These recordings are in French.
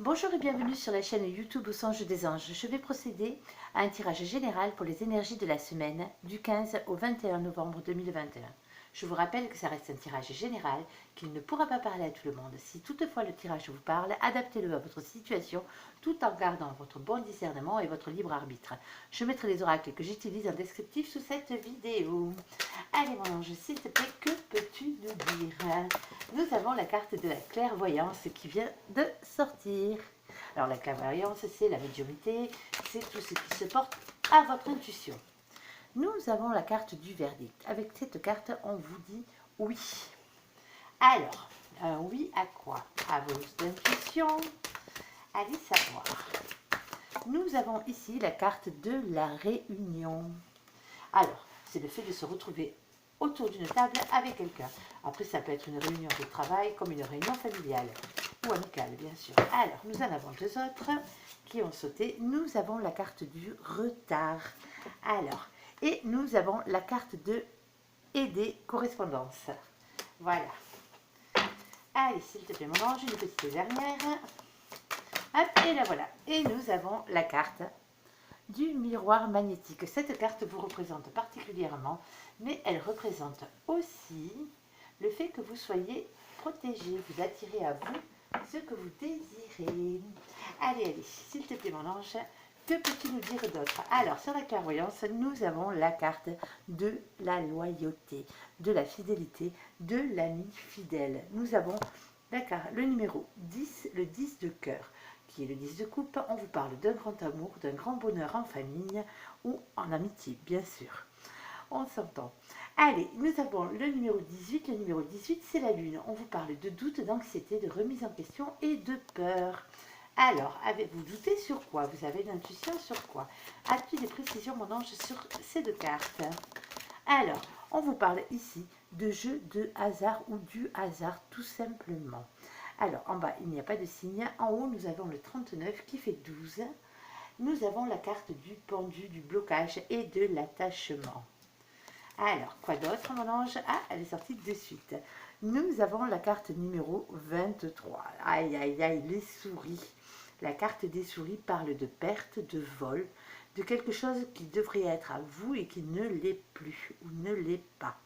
Bonjour et bienvenue sur la chaîne YouTube Au Songe des Anges. Je vais procéder à un tirage général pour les énergies de la semaine du 15 au 21 novembre 2021. Je vous rappelle que ça reste un tirage général, qu'il ne pourra pas parler à tout le monde. Si toutefois le tirage vous parle, adaptez-le à votre situation tout en gardant votre bon discernement et votre libre arbitre. Je mettrai les oracles que j'utilise en descriptif sous cette vidéo. Allez mon ange, s'il te plaît, que peux-tu nous dire? Nous avons la carte de la clairvoyance qui vient de sortir. Alors la clairvoyance, c'est la médiumnité, c'est tout ce qui se porte à votre intuition. Nous avons la carte du verdict. Avec cette carte, on vous dit oui. Alors, un oui à quoi? À vos intuitions. Allez savoir. Nous avons ici la carte de la réunion. Alors, c'est le fait de se retrouver autour d'une table avec quelqu'un. Après, ça peut être une réunion de travail comme une réunion familiale ou amicale, bien sûr. Alors, nous en avons deux autres qui ont sauté. Nous avons la carte du retard. Alors, et nous avons la carte de aider correspondance. Voilà. Allez, s'il te plaît, mon ange, une petite dernière. Hop, et là voilà. Et nous avons la carte du miroir magnétique. Cette carte vous représente particulièrement, mais elle représente aussi le fait que vous soyez protégé. Vous attirez à vous ce que vous désirez. Allez, allez, s'il te plaît, mon ange, que peux-tu nous dire d'autre? Alors, sur la clairvoyance, nous avons la carte de la loyauté, de la fidélité, de l'ami fidèle. Nous avons le numéro 10, le 10 de cœur, qui est le 10 de coupe. On vous parle d'un grand amour, d'un grand bonheur en famille ou en amitié, bien sûr. On s'entend. Allez, nous avons le numéro 18. Le numéro 18, c'est la lune. On vous parle de doute, d'anxiété, de remise en question et de peur. Alors, avez-vous douté sur quoi? Vous avez une intuition sur quoi? As-tu des précisions, mon ange, sur ces deux cartes? Alors, on vous parle ici de jeu de hasard ou du hasard, tout simplement. Alors, en bas, il n'y a pas de signe. En haut, nous avons le 39 qui fait 12. Nous avons la carte du pendu, du blocage et de l'attachement. Alors, quoi d'autre, mon ange? Ah, elle est sortie de suite. Nous avons la carte numéro 23. Aïe, aïe, aïe, les souris. La carte des souris parle de perte, de vol, de quelque chose qui devrait être à vous et qui ne l'est plus ou ne l'est pas.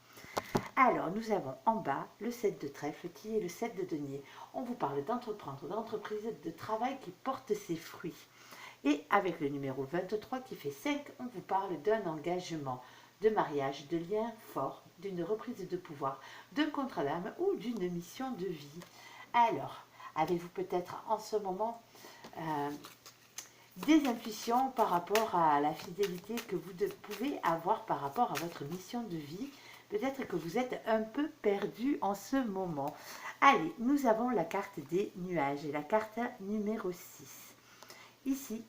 Alors, nous avons en bas le 7 de trèfle qui est le 7 de denier. On vous parle d'entreprendre, d'entreprise, de travail qui porte ses fruits. Et avec le numéro 23 qui fait 5, on vous parle d'un engagement, de mariage, de liens forts, d'une reprise de pouvoir, d'un contrat d'âme ou d'une mission de vie. Alors, avez-vous peut-être en ce moment des intuitions par rapport à la fidélité que vous pouvez avoir par rapport à votre mission de vie? Peut-être que vous êtes un peu perdu en ce moment. Allez, nous avons la carte des nuages et la carte numéro 6. Ici,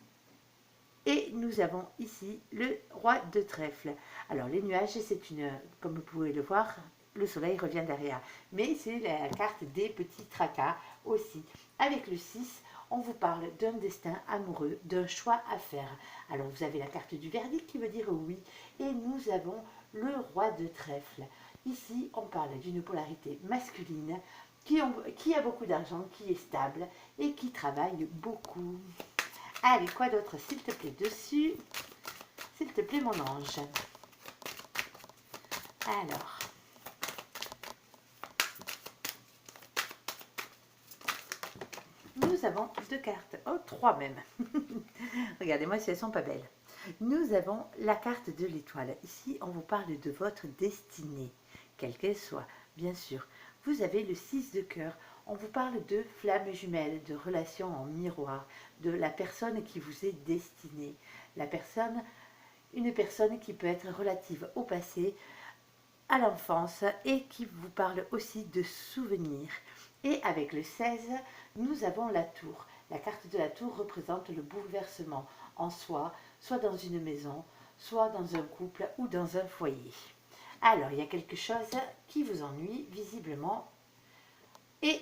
et nous avons ici le roi de trèfle. Alors les nuages, c'est comme vous pouvez le voir, le soleil revient derrière. Mais c'est la carte des petits tracas aussi. Avec le 6, on vous parle d'un destin amoureux, d'un choix à faire. Alors vous avez la carte du verdict qui veut dire oui. Et nous avons le roi de trèfle. Ici, on parle d'une polarité masculine qui a beaucoup d'argent, qui est stable et qui travaille beaucoup. Allez, quoi d'autre, s'il te plaît, dessus? S'il te plaît, mon ange. Alors. Nous avons deux cartes. Oh, trois même. Regardez-moi si elles ne sont pas belles. Nous avons la carte de l'étoile. Ici, on vous parle de votre destinée, quelle qu'elle soit, bien sûr. Vous avez le 6 de cœur. On vous parle de flammes jumelles, de relations en miroir, de la personne qui vous est destinée. Une personne qui peut être relative au passé, à l'enfance et qui vous parle aussi de souvenirs. Et avec le 16, nous avons la tour. La carte de la tour représente le bouleversement en soi, soit dans une maison, soit dans un couple ou dans un foyer. Alors, il y a quelque chose qui vous ennuie visiblement. Et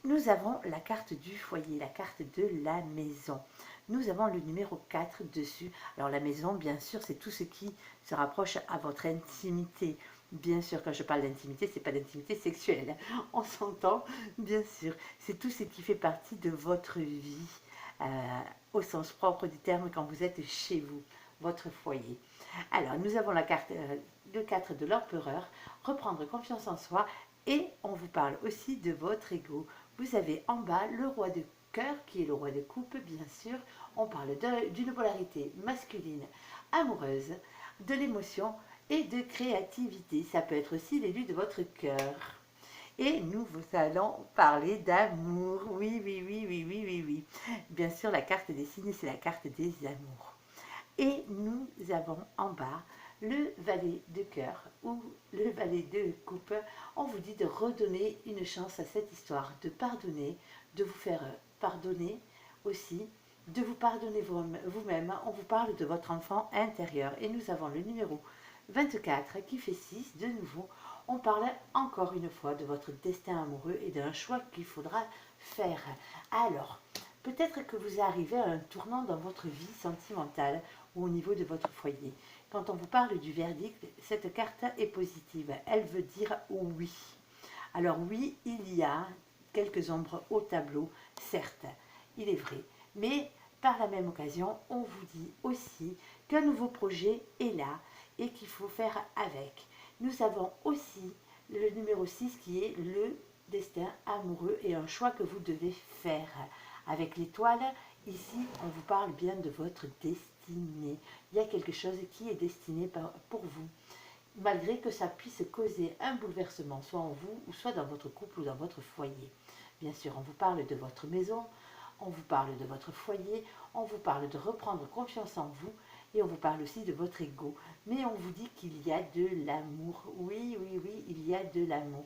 nous avons la carte du foyer, la carte de la maison. Nous avons le numéro 4 dessus. Alors la maison, bien sûr, c'est tout ce qui se rapproche à votre intimité. Bien sûr, quand je parle d'intimité, c'est pas d'intimité sexuelle. On s'entend, bien sûr. C'est tout ce qui fait partie de votre vie, euh, au sens propre du terme, quand vous êtes chez vous, votre foyer. Alors, nous avons la carte, le 4 de l'empereur, reprendre confiance en soi, et on vous parle aussi de votre ego. Vous avez en bas le roi de cœur, qui est le roi de coupe, bien sûr. On parle d'une polarité masculine, amoureuse, de l'émotion et de créativité. Ça peut être aussi l'élu de votre cœur. Et nous vous allons parler d'amour. Oui, oui, oui, oui, oui, oui, oui. Bien sûr, la carte des signes, c'est la carte des amours. Et nous avons en bas le valet de cœur ou le valet de coupe. On vous dit de redonner une chance à cette histoire, de pardonner, de vous faire pardonner aussi, de vous pardonner vous-même. On vous parle de votre enfant intérieur. Et nous avons le numéro 24 qui fait 6 de nouveau. On parle encore une fois de votre destin amoureux et d'un choix qu'il faudra faire. Alors, peut-être que vous arrivez à un tournant dans votre vie sentimentale ou au niveau de votre foyer. Quand on vous parle du verdict, cette carte est positive. Elle veut dire oui. Alors oui, il y a quelques ombres au tableau, certes, il est vrai. Mais par la même occasion, on vous dit aussi qu'un nouveau projet est là et qu'il faut faire avec. Nous avons aussi le numéro 6 qui est le destin amoureux et un choix que vous devez faire. Avec l'étoile, ici, on vous parle bien de votre destinée. Il y a quelque chose qui est destiné pour vous, malgré que ça puisse causer un bouleversement, soit en vous, ou soit dans votre couple ou dans votre foyer. Bien sûr, on vous parle de votre maison, on vous parle de votre foyer, on vous parle de reprendre confiance en vous, et on vous parle aussi de votre ego. Mais on vous dit qu'il y a de l'amour. Oui, oui, oui, il y a de l'amour,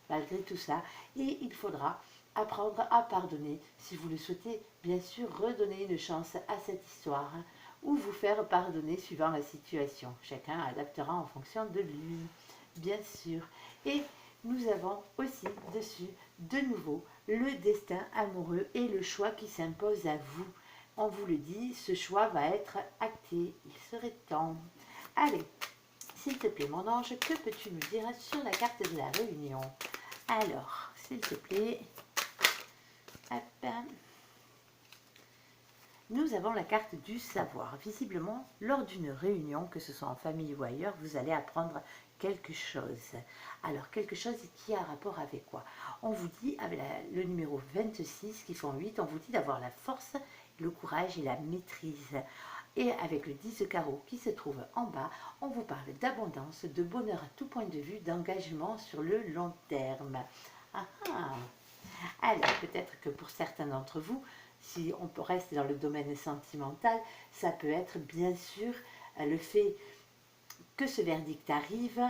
malgré tout ça. Et il faudra apprendre à pardonner. Si vous le souhaitez, bien sûr, redonner une chance à cette histoire, ou vous faire pardonner suivant la situation. Chacun adaptera en fonction de lui, bien sûr. Et nous avons aussi dessus, de nouveau, le destin amoureux et le choix qui s'impose à vous. On vous le dit, ce choix va être acté. Il serait temps. Allez, s'il te plaît, mon ange, que peux-tu nous dire sur la carte de la réunion? Alors, s'il te plaît, hop, nous avons la carte du savoir. Visiblement, lors d'une réunion, que ce soit en famille ou ailleurs, vous allez apprendre quelque chose. Alors, quelque chose qui a rapport avec quoi? On vous dit, avec le numéro 26 qui font 8, on vous dit d'avoir la force, le courage et la maîtrise. Et avec le 10 de carreau qui se trouve en bas, on vous parle d'abondance, de bonheur à tout point de vue, d'engagement sur le long terme. Ah ah. Alors, peut-être que pour certains d'entre vous, si on reste dans le domaine sentimental, ça peut être bien sûr le fait que ce verdict arrive.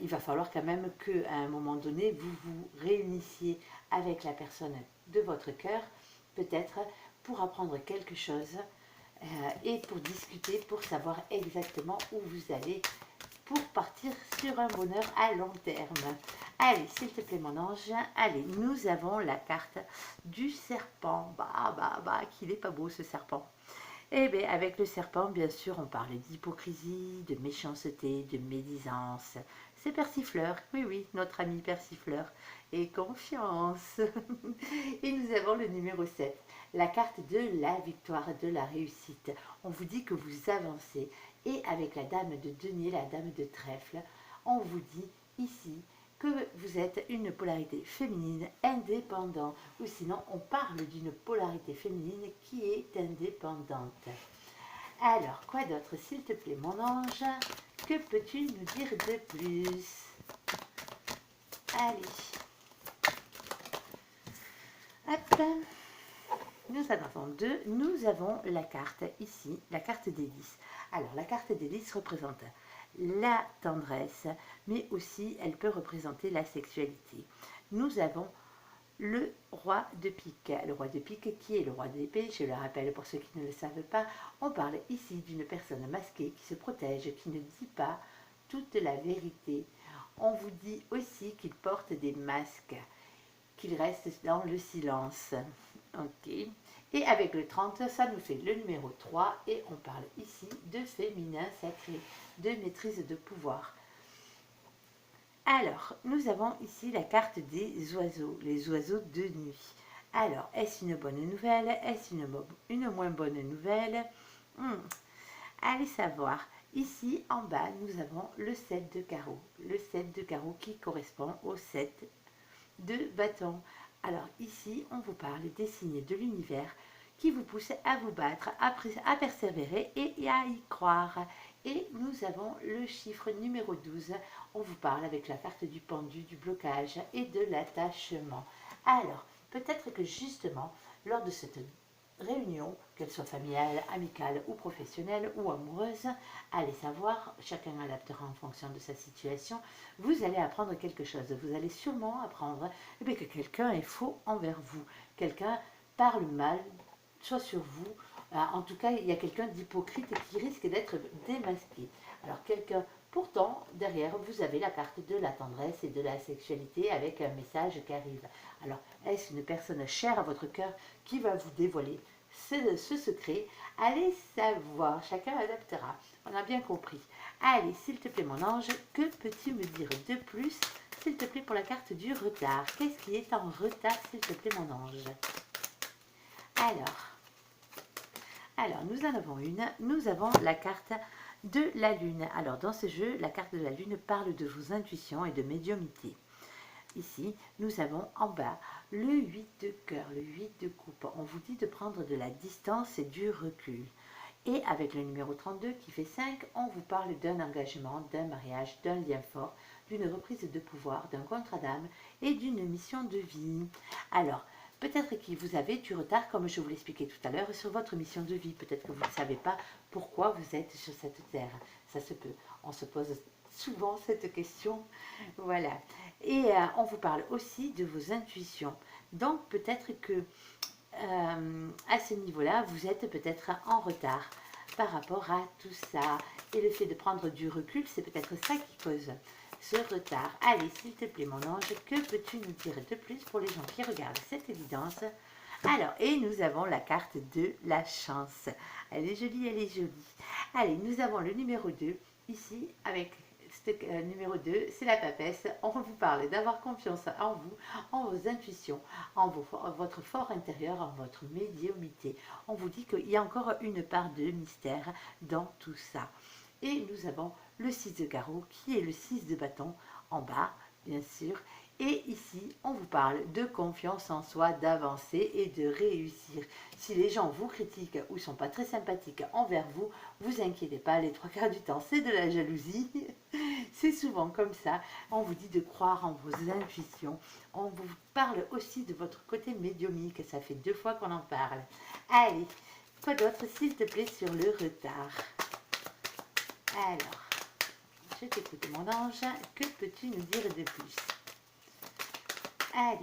Il va falloir quand même qu'à un moment donné, vous vous réunissiez avec la personne de votre cœur, peut-être pour apprendre quelque chose et pour discuter, pour savoir exactement où vous allez, pour partir sur un bonheur à long terme. Allez, s'il te plaît, mon ange. Allez, nous avons la carte du serpent. Qu'il n'est pas beau, ce serpent. Eh bien, avec le serpent, bien sûr, on parle d'hypocrisie, de méchanceté, de médisance. C'est Persifleur, oui, oui, notre ami Persifleur. Et confiance. Et nous avons le numéro 7, la carte de la victoire, de la réussite. On vous dit que vous avancez. Et avec la dame de denier, la dame de trèfle, on vous dit ici que vous êtes une polarité féminine indépendante, ou sinon on parle d'une polarité féminine qui est indépendante. Alors, quoi d'autre, s'il te plaît, mon ange? Que peux-tu nous dire de plus? Allez. Hop. Nous en avons deux. Nous avons la carte ici, la carte des 10. Alors, la carte des 10 représente la tendresse, mais aussi elle peut représenter la sexualité. Nous avons le roi de pique. Le roi de pique qui est le roi d'épée, je le rappelle pour ceux qui ne le savent pas, on parle ici d'une personne masquée qui se protège, qui ne dit pas toute la vérité. On vous dit aussi qu'il porte des masques, qu'il reste dans le silence. Ok. Et avec le 30, ça nous fait le numéro 3 et on parle ici de féminin sacré, de maîtrise de pouvoir. Alors, nous avons ici la carte des oiseaux, les oiseaux de nuit. Alors, est-ce une bonne nouvelle? Est-ce une moins bonne nouvelle? Allez savoir. Ici, en bas, nous avons le 7 de carreau. Le 7 de carreau qui correspond au 7 de bâton. Alors ici, on vous parle des signes de l'univers qui vous poussent à vous battre, à persévérer et à y croire. Et nous avons le chiffre numéro 12. On vous parle avec la carte du pendu, du blocage et de l'attachement. Alors, peut-être que justement, lors de cette réunion, qu'elle soit familiale, amicale ou professionnelle ou amoureuse, allez savoir, chacun adaptera en fonction de sa situation, vous allez apprendre quelque chose. Vous allez sûrement apprendre que quelqu'un est faux envers vous. Quelqu'un parle mal, soit sur vous. En tout cas, il y a quelqu'un d'hypocrite qui risque d'être démasqué. Alors quelqu'un, pourtant, derrière, vous avez la carte de la tendresse et de la sexualité avec un message qui arrive. Alors, est-ce une personne chère à votre cœur qui va vous dévoiler ce secret? Allez savoir, chacun adaptera. On a bien compris. Allez, s'il te plaît, mon ange, que peux-tu me dire de plus, s'il te plaît, pour la carte du retard? Qu'est-ce qui est en retard, s'il te plaît, mon ange? Alors, nous en avons une. Nous avons la carte de la lune. Alors, dans ce jeu, la carte de la lune parle de vos intuitions et de médiumnité. Ici, nous avons en bas le 8 de cœur, le 8 de coupe. On vous dit de prendre de la distance et du recul. Et avec le numéro 32 qui fait 5, on vous parle d'un engagement, d'un mariage, d'un lien fort, d'une reprise de pouvoir, d'un contrat d'âme et d'une mission de vie. Alors, peut-être que vous avez du retard, comme je vous l'expliquais tout à l'heure, sur votre mission de vie. Peut-être que vous ne savez pas pourquoi vous êtes sur cette terre. Ça se peut. On se pose souvent cette question. Voilà. Et on vous parle aussi de vos intuitions. Donc, peut-être que à ce niveau-là, vous êtes peut-être en retard par rapport à tout ça. Et le fait de prendre du recul, c'est peut-être ça qui cause ce retard. Allez, s'il te plaît, mon ange, que peux-tu nous dire de plus pour les gens qui regardent cette évidence? Alors, et nous avons la carte de la chance. Elle est jolie, elle est jolie. Allez, nous avons le numéro 2 ici avec numéro 2, c'est la papesse. On vous parle d'avoir confiance en vous, en vos intuitions, en votre fort intérieur, en votre médiumnité. On vous dit qu'il y a encore une part de mystère dans tout ça. Et nous avons le 6 de carreau qui est le 6 de bâton en bas, bien sûr. Et ici, on vous parle de confiance en soi, d'avancer et de réussir. Si les gens vous critiquent ou sont pas très sympathiques envers vous, vous inquiétez pas, les 3 quarts du temps, c'est de la jalousie. C'est souvent comme ça. On vous dit de croire en vos intuitions. On vous parle aussi de votre côté médiumique. Ça fait 2 fois qu'on en parle. Allez, quoi d'autre, s'il te plaît, sur le retard? Alors, je t'écoute, mon ange. Que peux-tu nous dire de plus? Allez.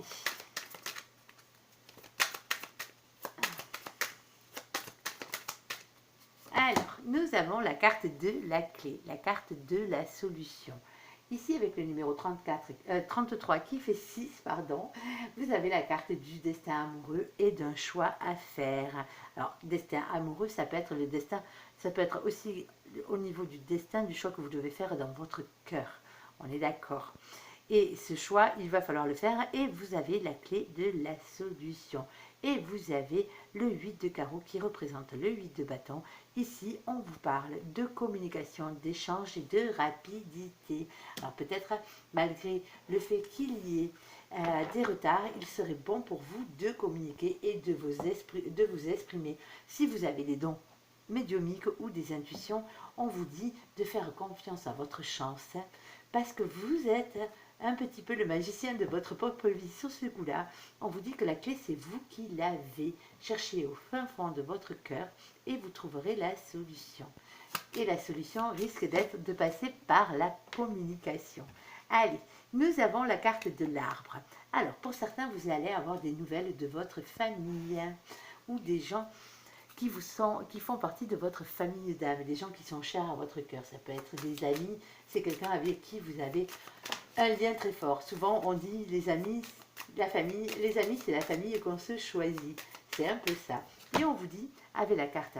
Alors, nous avons la carte de la clé, la carte de la solution. Ici, avec le numéro 33 qui fait 6, pardon, vous avez la carte du destin amoureux et d'un choix à faire. Alors, destin amoureux, ça peut être le destin, ça peut être aussi au niveau du destin, du choix que vous devez faire dans votre cœur. On est d'accord. Et ce choix, il va falloir le faire et vous avez la clé de la solution. Et vous avez le 8 de carreau qui représente le 8 de bâton. Ici, on vous parle de communication, d'échange et de rapidité. Alors peut-être, malgré le fait qu'il y ait des retards, il serait bon pour vous de communiquer et de vous exprimer. Si vous avez des dons médiumiques ou des intuitions, on vous dit de faire confiance à votre chance parce que vous êtes un petit peu le magicien de votre propre vie sur ce coup-là. On vous dit que la clé, c'est vous qui l'avez. Cherchez au fin fond de votre cœur et vous trouverez la solution. Et la solution risque d'être de passer par la communication. Allez, nous avons la carte de l'arbre. Alors, pour certains, vous allez avoir des nouvelles de votre famille ou des gens qui font partie de votre famille d'âme, des gens qui sont chers à votre cœur. Ça peut être des amis, c'est quelqu'un avec qui vous avez un lien très fort. Souvent, on dit les amis, la famille, les amis, c'est la famille qu'on se choisit. C'est un peu ça. Et on vous dit, avec la carte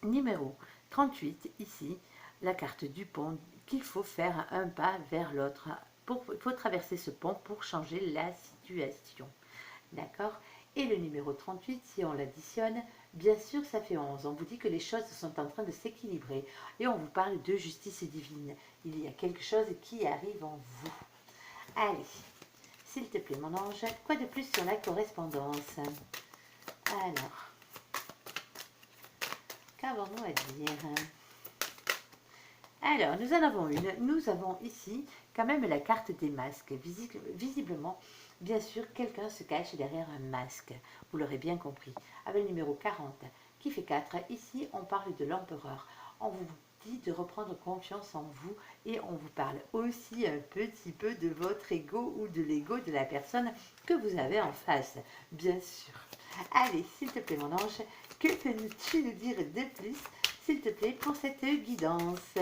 numéro 38, ici, la carte du pont, qu'il faut faire un pas vers l'autre. il faut traverser ce pont pour changer la situation. D'accord? Et le numéro 38, si on l'additionne, bien sûr, ça fait 11. On vous dit que les choses sont en train de s'équilibrer. Et on vous parle de justice divine. Il y a quelque chose qui arrive en vous. Allez, s'il te plaît, mon ange, quoi de plus sur la correspondance? Alors, qu'avons-nous à dire? Alors, nous en avons une. Nous avons ici quand même la carte des masques. Visiblement, bien sûr, quelqu'un se cache derrière un masque. Vous l'aurez bien compris. Avec le numéro 40, qui fait 4. Ici, on parle de l'empereur. On vous dit de reprendre confiance en vous et on vous parle aussi un petit peu de votre ego ou de l'ego de la personne que vous avez en face. Bien sûr. Allez, s'il te plaît, mon ange, que peux-tu nous dire de plus, s'il te plaît, pour cette guidance?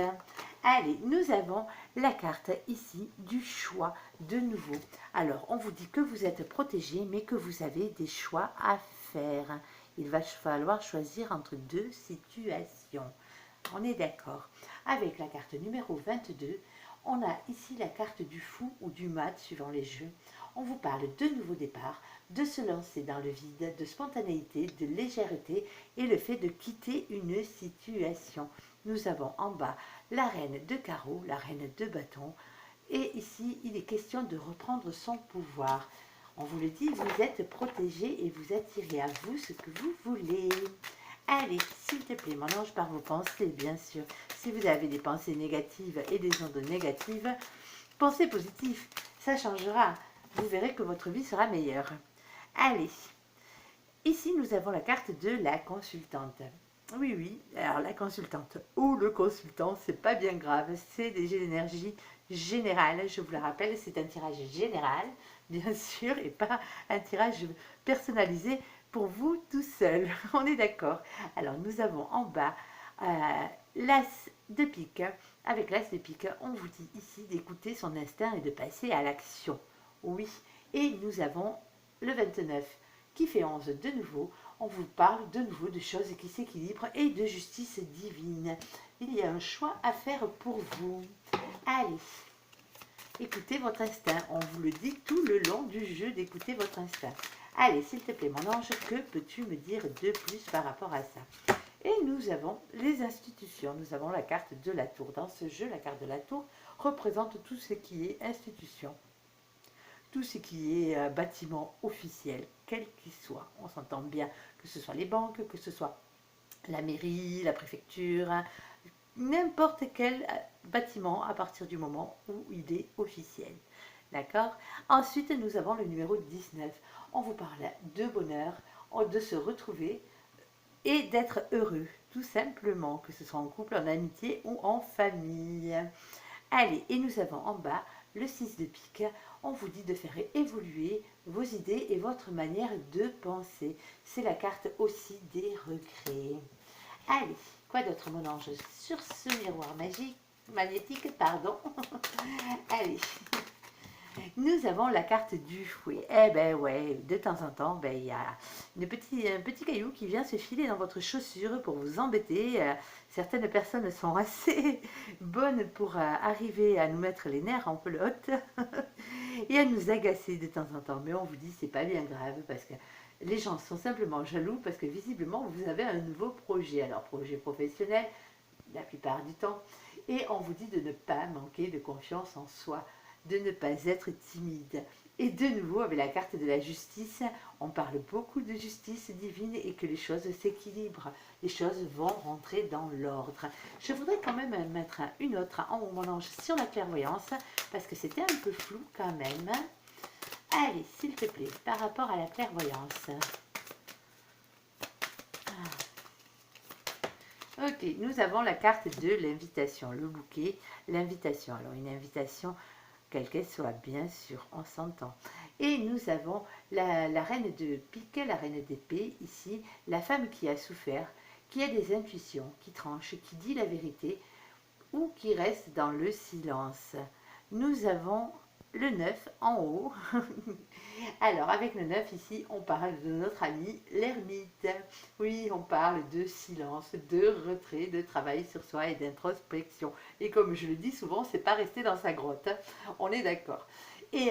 Allez, nous avons la carte ici du choix de nouveau. Alors, on vous dit que vous êtes protégé, mais que vous avez des choix à faire. Il va falloir choisir entre deux situations. On est d'accord. Avec la carte numéro 22, on a ici la carte du fou ou du mat, suivant les jeux. On vous parle de nouveau départ, de se lancer dans le vide, de spontanéité, de légèreté et le fait de quitter une situation. Nous avons en bas la reine de carreau, la reine de bâton. Et ici, il est question de reprendre son pouvoir. On vous le dit, vous êtes protégé et vous attirez à vous ce que vous voulez. Allez, s'il te plaît, mon ange, par vos pensées, bien sûr. Si vous avez des pensées négatives et des ondes négatives, pensez positif, ça changera. Vous verrez que votre vie sera meilleure. Allez, ici nous avons la carte de la consultante. Oui, oui, alors la consultante ou le consultant, c'est pas bien grave, c'est des énergies générales. Je vous le rappelle, c'est un tirage général, bien sûr, et pas un tirage personnalisé pour vous tout seul. On est d'accord. Alors nous avons en bas l'as de pique. Avec l'as de pique, on vous dit ici d'écouter son instinct et de passer à l'action. Oui, et nous avons le 29 qui fait 11 de nouveau. On vous parle de nouveau de choses qui s'équilibrent et de justice divine. Il y a un choix à faire pour vous. Allez, écoutez votre instinct. On vous le dit tout le long du jeu d'écouter votre instinct. Allez, s'il te plaît, mon ange, que peux-tu me dire de plus par rapport à ça? Et nous avons les institutions. Nous avons la carte de la tour. Dans ce jeu, la carte de la tour représente tout ce qui est institution. Tout ce qui est bâtiment officiel, quel qu'il soit. On s'entend bien, que ce soit les banques, que ce soit la mairie, la préfecture, n'importe quel bâtiment à partir du moment où il est officiel. D'accord? Ensuite, nous avons le numéro 19. On vous parle de bonheur, de se retrouver et d'être heureux, tout simplement, que ce soit en couple, en amitié ou en famille. Allez, et nous avons en bas le 6 de pique. On vous dit de faire évoluer vos idées et votre manière de penser. C'est la carte aussi des regrets. Allez, quoi d'autre, mon ange, sur ce miroir magique, magnétique, pardon. Allez, nous avons la carte du fouet. Eh ben ouais, de temps en temps, ben, il y a un petit caillou qui vient se filer dans votre chaussure pour vous embêter. Certaines personnes sont assez bonnes pour arriver à nous mettre les nerfs en pelote et à nous agacer de temps en temps. Mais on vous dit, c'est pas bien grave parce que les gens sont simplement jaloux parce que visiblement, vous avez un nouveau projet. Alors, projet professionnel, la plupart du temps. Et on vous dit de ne pas manquer de confiance en soi, de ne pas être timide. Et de nouveau, avec la carte de la justice, on parle beaucoup de justice divine et que les choses s'équilibrent. Les choses vont rentrer dans l'ordre. Je voudrais quand même mettre une autre en haut, mon ange, sur la clairvoyance, parce que c'était un peu flou quand même. Allez, s'il te plaît, par rapport à la clairvoyance. Ok, nous avons la carte de l'invitation, le bouquet, l'invitation. Alors, une invitation, quelle qu'elle soit, bien sûr, on s'entend. Et nous avons la reine de pique, la reine d'épée, ici, la femme qui a souffert, qui a des intuitions, qui tranche, qui dit la vérité, ou qui reste dans le silence. Nous avons le 9 en haut. Alors, avec le 9 ici, on parle de notre ami l'ermite. Oui, ici on parle de silence, de retrait, de travail sur soi et d'introspection. Et comme je le dis souvent, c'est pas rester dans sa grotte, hein. On est d'accord. Et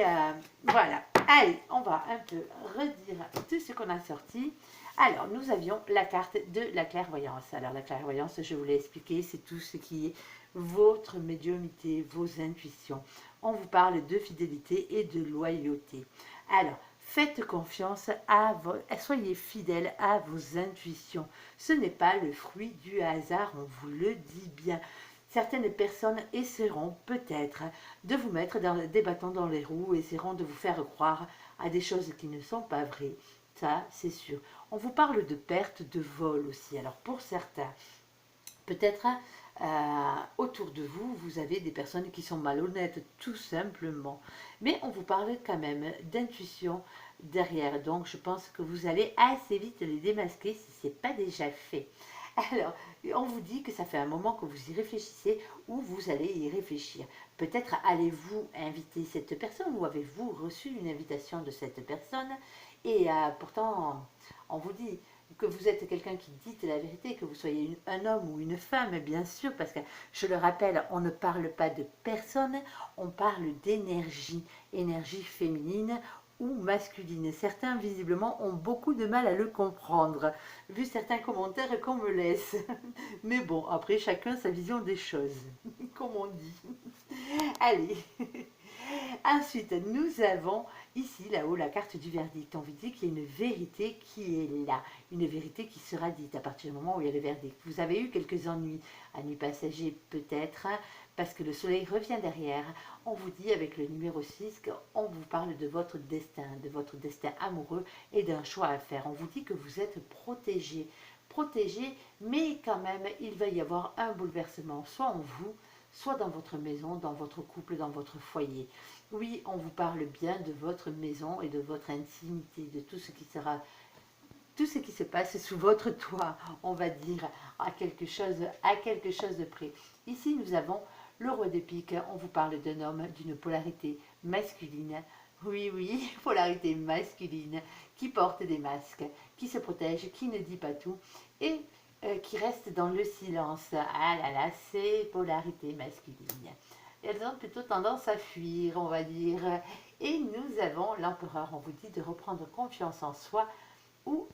voilà, allez, on va un peu redire tout ce qu'on a sorti. Alors, nous avions la carte de la clairvoyance. Alors, la clairvoyance, je vous l'ai expliqué, c'est tout ce qui est votre médiumnité, vos intuitions. On vous parle de fidélité et de loyauté. Alors, faites confiance à vos... Soyez fidèles à vos intuitions. Ce n'est pas le fruit du hasard, on vous le dit bien. Certaines personnes essaieront peut-être de vous mettre des bâtons dans les roues, essaieront de vous faire croire à des choses qui ne sont pas vraies. Ça, c'est sûr. On vous parle de perte de vol aussi. Alors pour certains, peut-être autour de vous, vous avez des personnes qui sont malhonnêtes, tout simplement. Mais on vous parle quand même d'intuition derrière. Donc je pense que vous allez assez vite les démasquer si ce n'est pas déjà fait. Alors, on vous dit que ça fait un moment que vous y réfléchissez ou vous allez y réfléchir. Peut-être allez-vous inviter cette personne ou avez-vous reçu une invitation de cette personne et pourtant, on vous dit que vous êtes quelqu'un qui dit la vérité, que vous soyez un homme ou une femme, bien sûr, parce que, je le rappelle, on ne parle pas de personne, on parle d'énergie, énergie féminine ou masculine. Certains, visiblement, ont beaucoup de mal à le comprendre, vu certains commentaires qu'on me laisse. Mais bon, après, chacun sa vision des choses, comme on dit. Allez. Ensuite, nous avons ici, là-haut, la carte du verdict. On vous dit qu'il y a une vérité qui est là, une vérité qui sera dite à partir du moment où il y a le verdict. Vous avez eu quelques ennuis passagers peut-être, parce que le soleil revient derrière. On vous dit avec le numéro 6 qu'on vous parle de votre destin amoureux et d'un choix à faire. On vous dit que vous êtes protégé, mais quand même, il va y avoir un bouleversement, soit en vous, soit dans votre maison, dans votre couple, dans votre foyer. Oui, on vous parle bien de votre maison et de votre intimité, de tout ce qui se passe sous votre toit, on va dire, à quelque chose de près. Ici, nous avons le roi de pique. On vous parle d'un homme d'une polarité masculine. Oui, polarité masculine, qui porte des masques, qui se protège, qui ne dit pas tout, et qui reste dans le silence. Ah là là, c'est polarité masculine. Elles ont plutôt tendance à fuir, on va dire. Et nous avons l'empereur. On vous dit de reprendre confiance en soi ou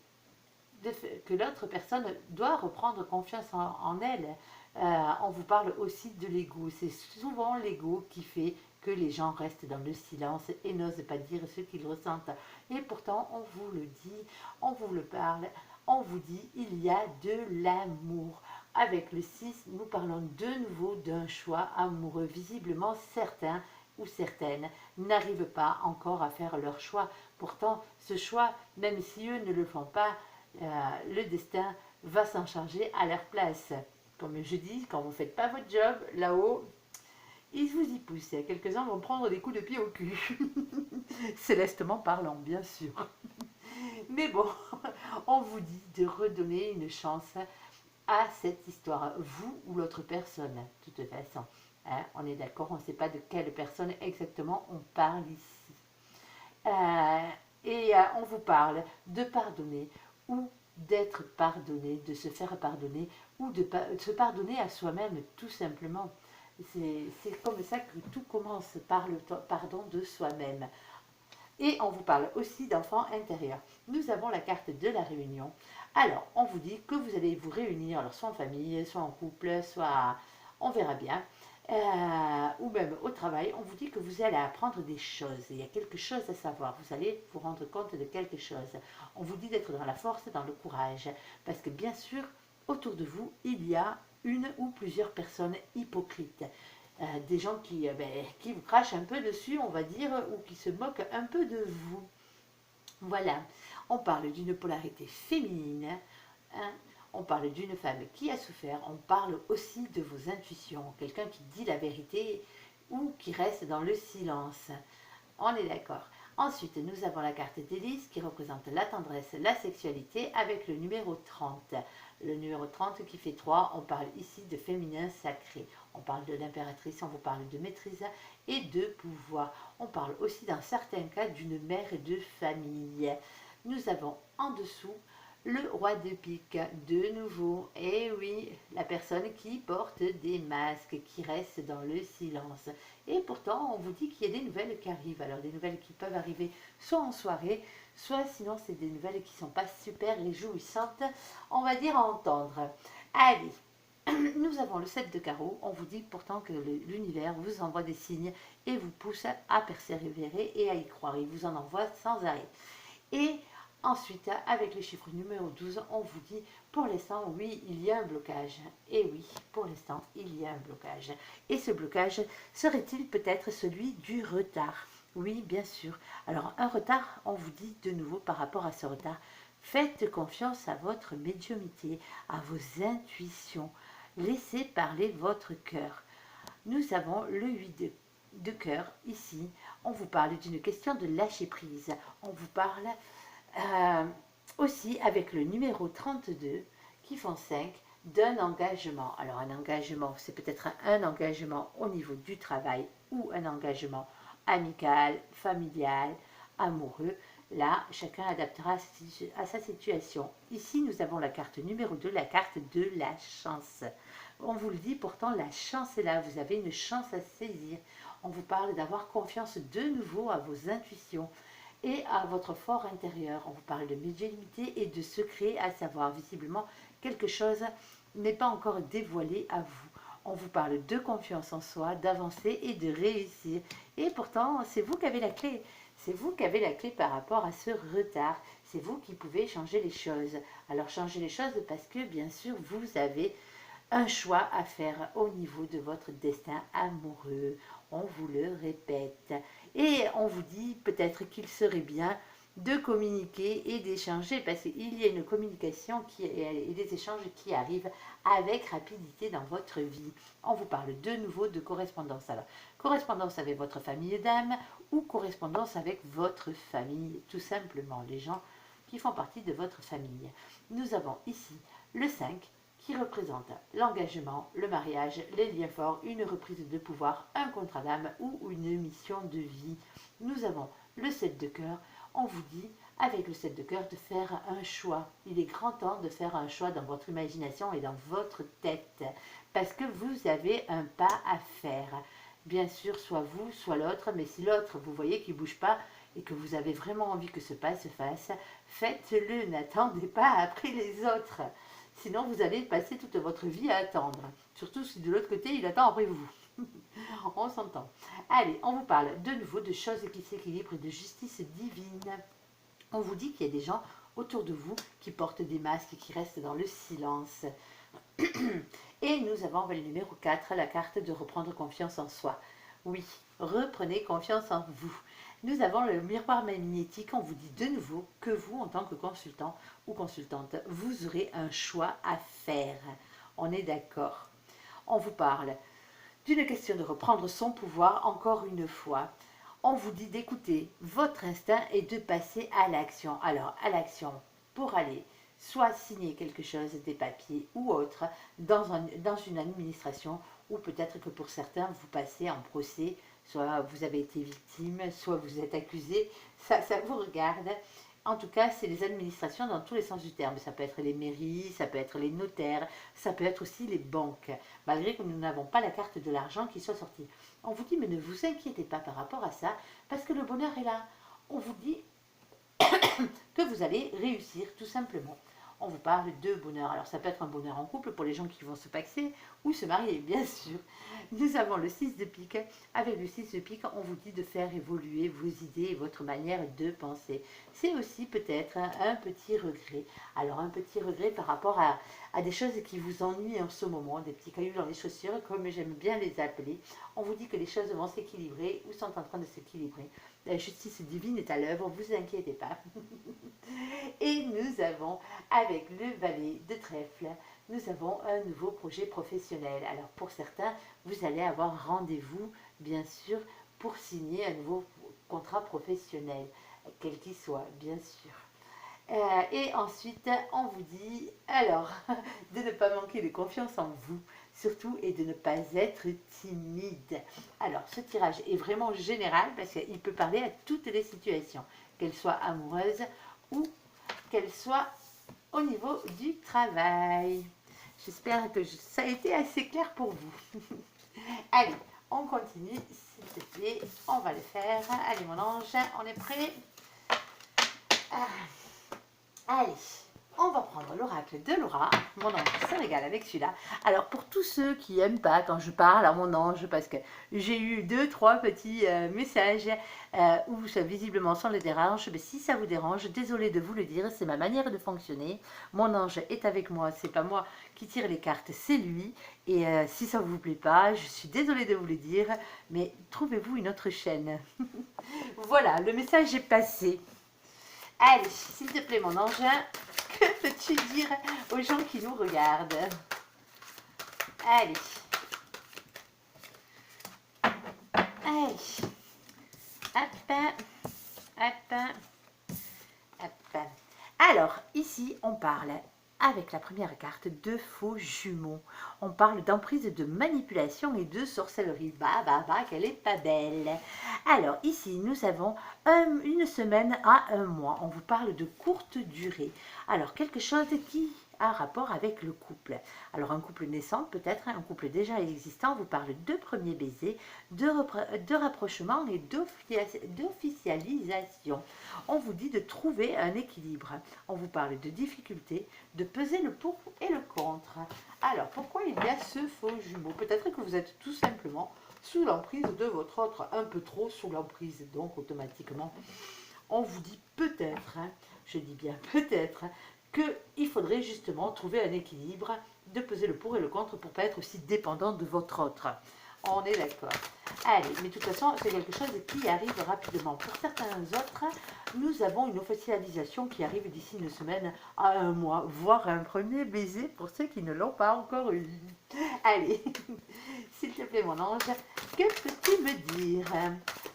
que l'autre personne doit reprendre confiance en elle. On vous parle aussi de l'ego. C'est souvent l'ego qui fait que les gens restent dans le silence et n'osent pas dire ce qu'ils ressentent. Et pourtant, on vous le dit, on vous le parle, on vous dit, il y a de l'amour. Avec le 6, nous parlons de nouveau d'un choix amoureux. Visiblement, certains ou certaines n'arrivent pas encore à faire leur choix. Pourtant, ce choix, même si eux ne le font pas, le destin va s'en charger à leur place. Comme je dis, quand vous ne faites pas votre job, là-haut, ils vous y poussent. Quelques-uns vont prendre des coups de pied au cul. Célestement parlant, bien sûr. Mais bon, on vous dit de redonner une chance à cette histoire, vous ou l'autre personne, de toute façon. Hein, on est d'accord, on ne sait pas de quelle personne exactement on parle ici. On vous parle de pardonner ou d'être pardonné, de se faire pardonner ou de se pardonner à soi-même tout simplement. C'est comme ça que tout commence, par le pardon de soi-même. Et on vous parle aussi d'enfants intérieurs. Nous avons la carte de la réunion. Alors, on vous dit que vous allez vous réunir, alors soit en famille, soit en couple, soit on verra bien, ou même au travail. On vous dit que vous allez apprendre des choses. Il y a quelque chose à savoir. Vous allez vous rendre compte de quelque chose. On vous dit d'être dans la force, dans le courage. Parce que bien sûr, autour de vous, il y a une ou plusieurs personnes hypocrites. Des gens qui vous crachent un peu dessus, on va dire, ou qui se moquent un peu de vous. Voilà, on parle d'une polarité féminine, hein, on parle d'une femme qui a souffert, on parle aussi de vos intuitions, quelqu'un qui dit la vérité ou qui reste dans le silence. On est d'accord. Ensuite, nous avons la carte d'Hélice qui représente la tendresse, la sexualité avec le numéro 30. Le numéro 30 qui fait 3, on parle ici de féminin sacré. On parle de l'impératrice, on vous parle de maîtrise et de pouvoir. On parle aussi dans certains cas d'une mère de famille. Nous avons en dessous Le roi de pique, de nouveau, et oui, la personne qui porte des masques, qui reste dans le silence. Et pourtant, on vous dit qu'il y a des nouvelles qui arrivent. Alors, des nouvelles qui peuvent arriver soit en soirée, soit sinon c'est des nouvelles qui ne sont pas super réjouissantes, on va dire, à entendre. Allez, nous avons le 7 de carreau. On vous dit pourtant que l'univers vous envoie des signes et vous pousse à persévérer et à y croire. Il vous en envoie sans arrêt. Et ensuite, avec le chiffre numéro 12, on vous dit, pour l'instant, oui, il y a un blocage. Et oui, pour l'instant, il y a un blocage. Et ce blocage serait-il peut-être celui du retard? Oui, bien sûr. Alors, un retard, on vous dit de nouveau par rapport à ce retard, faites confiance à votre médiumnité, à vos intuitions. Laissez parler votre cœur. Nous avons le 8 de cœur ici. On vous parle d'une question de lâcher prise. On vous parle aussi avec le numéro 32 qui font 5 d'un engagement. Alors un engagement, c'est peut-être un engagement au niveau du travail ou un engagement amical, familial, amoureux. Là, chacun adaptera à sa situation. Ici, nous avons la carte numéro 2, la carte de la chance. On vous le dit, pourtant, la chance est là. Vous avez une chance à saisir. On vous parle d'avoir confiance de nouveau à vos intuitions et à votre fort intérieur. On vous parle de médiumnité et de secret à savoir. Visiblement, quelque chose n'est pas encore dévoilé à vous. On vous parle de confiance en soi, d'avancer et de réussir. Et pourtant, c'est vous qui avez la clé. C'est vous qui avez la clé par rapport à ce retard. C'est vous qui pouvez changer les choses. Alors, changez les choses parce que, bien sûr, vous avez un choix à faire au niveau de votre destin amoureux. On vous le répète. Et on vous dit peut-être qu'il serait bien de communiquer et d'échanger parce qu'il y a une communication et des échanges qui arrivent avec rapidité dans votre vie. On vous parle de nouveau de correspondance. Alors, correspondance avec votre famille d'âme ou correspondance avec votre famille, tout simplement, les gens qui font partie de votre famille. Nous avons ici le 5 qui représente l'engagement, le mariage, les liens forts, une reprise de pouvoir, un contrat d'âme ou une mission de vie. Nous avons le 7 de cœur. On vous dit, avec le 7 de cœur, de faire un choix. Il est grand temps de faire un choix dans votre imagination et dans votre tête, parce que vous avez un pas à faire. Bien sûr, soit vous, soit l'autre, mais si l'autre, vous voyez qu'il ne bouge pas et que vous avez vraiment envie que ce pas se fasse, faites-le, n'attendez pas après les autres. Sinon, vous allez passer toute votre vie à attendre. Surtout si de l'autre côté, il attend après vous. On s'entend. Allez, on vous parle de nouveau de choses qui s'équilibrent et de justice divine. On vous dit qu'il y a des gens autour de vous qui portent des masques et qui restent dans le silence. Et nous avons le numéro 4, la carte de reprendre confiance en soi. Oui, reprenez confiance en vous. Nous avons le miroir magnétique. On vous dit de nouveau que vous, en tant que consultant ou consultante, vous aurez un choix à faire. On est d'accord. On vous parle d'une question de reprendre son pouvoir encore une fois. On vous dit d'écouter votre instinct et de passer à l'action. Alors, à l'action pour aller soit signer quelque chose, des papiers ou autre, dans une administration, ou peut-être que pour certains, vous passez en procès, soit vous avez été victime, soit vous êtes accusé, ça vous regarde. En tout cas, c'est les administrations dans tous les sens du terme. Ça peut être les mairies, ça peut être les notaires, ça peut être aussi les banques, malgré que nous n'avons pas la carte de l'argent qui soit sortie. On vous dit, mais ne vous inquiétez pas par rapport à ça, parce que le bonheur est là. On vous dit que vous allez réussir, tout simplement. On vous parle de bonheur. Alors ça peut être un bonheur en couple pour les gens qui vont se paxer ou se marier, bien sûr. Nous avons le 6 de pique. Avec le 6 de pique, on vous dit de faire évoluer vos idées et votre manière de penser. C'est aussi peut-être un petit regret. Alors un petit regret par rapport à des choses qui vous ennuient en ce moment, des petits cailloux dans les chaussures, comme j'aime bien les appeler. On vous dit que les choses vont s'équilibrer ou sont en train de s'équilibrer. La justice divine est à l'œuvre, vous inquiétez pas. Et nous avons, avec le valet de trèfle, nous avons un nouveau projet professionnel. Alors pour certains, vous allez avoir rendez-vous, bien sûr, pour signer un nouveau contrat professionnel, quel qu'il soit, bien sûr. Et ensuite, on vous dit, alors, de ne pas manquer de confiance en vous, surtout, et de ne pas être timide. Alors, ce tirage est vraiment général parce qu'il peut parler à toutes les situations, qu'elles soient amoureuses ou qu'elles soient au niveau du travail. J'espère que ça a été assez clair pour vous. Allez, on continue, s'il te plaît. On va le faire. Allez, mon ange, on est prêt? Allez, on va prendre l'oracle de Laura. Mon ange se régale avec celui-là. Alors, pour tous ceux qui n'aiment pas quand je parle à mon ange, parce que j'ai eu 2-3 petits messages où ça visiblement ça les dérange, mais si ça vous dérange, désolé de vous le dire, c'est ma manière de fonctionner. Mon ange est avec moi, c'est pas moi qui tire les cartes, c'est lui. Et si ça ne vous plaît pas, je suis désolée de vous le dire, mais trouvez-vous une autre chaîne. Voilà, le message est passé. Allez, s'il te plaît, mon ange, que peux-tu dire aux gens qui nous regardent? Allez. Allez. Hop, hop, hop. Alors, ici, on parle, avec la première carte, de faux jumeaux. On parle d'emprise, de manipulation et de sorcellerie. Bah, qu'elle est pas belle. Alors, ici, nous avons une semaine à un mois. On vous parle de courte durée. Alors, quelque chose qui a rapport avec le couple. Alors, un couple naissant, peut-être un couple déjà existant, vous parle de premiers baisers, de rapprochement et d'officialisation. On vous dit de trouver un équilibre. On vous parle de difficultés, de peser le pour et le contre. Alors, pourquoi il y a ce faux jumeau? Peut-être que vous êtes tout simplement sous l'emprise de votre autre, un peu trop sous l'emprise. Donc, automatiquement, on vous dit peut-être, je dis bien peut-être, qu'il faudrait justement trouver un équilibre, de peser le pour et le contre pour ne pas être aussi dépendant de votre autre. On est d'accord. Allez, mais de toute façon, c'est quelque chose qui arrive rapidement. Pour certains autres, nous avons une officialisation qui arrive d'ici une semaine à un mois, voire un premier baiser pour ceux qui ne l'ont pas encore eu. Allez, s'il te plaît, mon ange, que peux-tu me dire?